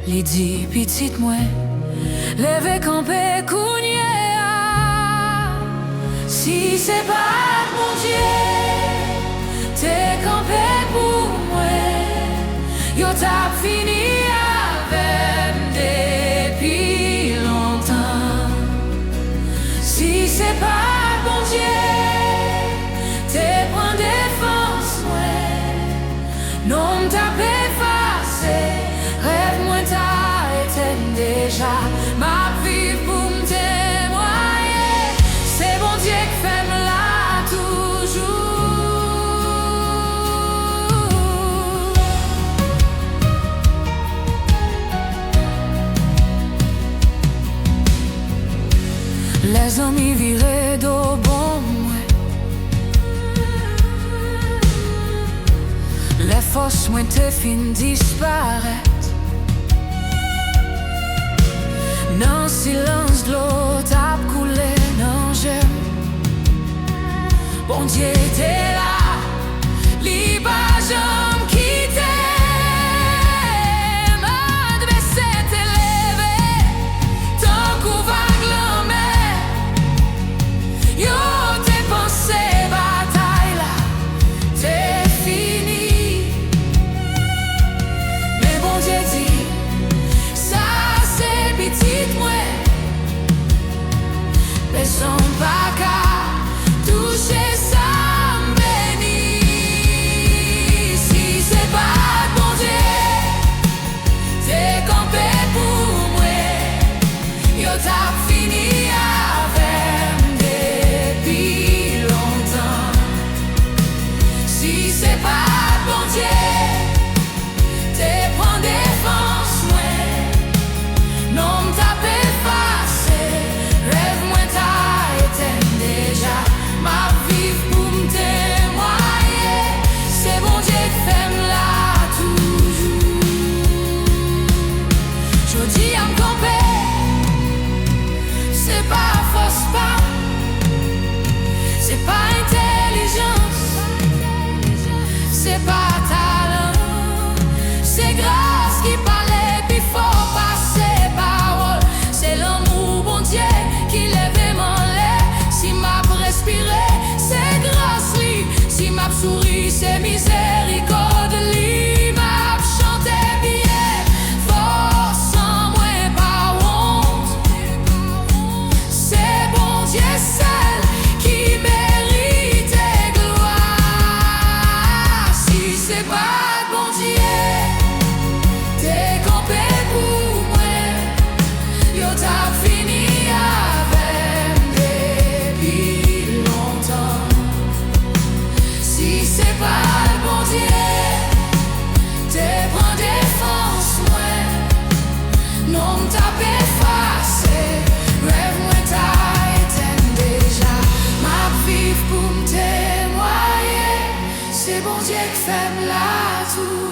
Li di pitit mwen, leve kampe kounye a. Si se pa mon Dieu, te kampe pou mwen, yo tap fini avem depi lontan. Si se pa mon Dieu, te pran defans mwen, non tap efase. Rêve mwen ta eten deja, ma viv pou m'témoyer. C'est bon Dieu qui fait me la toujours. Les amis virés d'au bon mwen, les forces mwen te fin disparaître. Nan silence l'eau tap koule nan jem. Bon Dieu était là, li pa jam kite. M'adresse te leve, tan kou vague lan mer. Yo te pense bataille la, te fini. Mais bon Dieu dit, ça c'est petit mwen, mais son pa ka touche sa m'beni. Si c'est pas bon Dieu, te kampe pou mwen, yo tap fini avem depi lontan. Si c'est pas bon Dieu, te pran defans mwen, non m'tap efase. Rêve mwen ta eten deja, ma viv pou m'témoyer. C'est bon Dieu qui fait me la toujours. Jodi a m'kampe, c'est pas force pas, c'est pas intelligence, c'est pas talent, c'est grâce qui parlait, puis faut passer parole. C'est l'amour bon Dieu qui lève mon lait. Si m'a respiré, c'est grâce li. Si m'a souri, c'est miséricorde li. M'a chanté bien, force en moi pas honte. C'est bon Dieu seul qui mérite gloire. Si c'est pas bon Dieu, t'es campé pour moi, yo t'a fini avem depi longtemps. Si c'est pas le bon Dieu, te pran defans mwen, non m'tap efase. Rêve mwen ta eten deja, ma viv pou m'témoyer. C'est bon Dieu qui fait me la tout.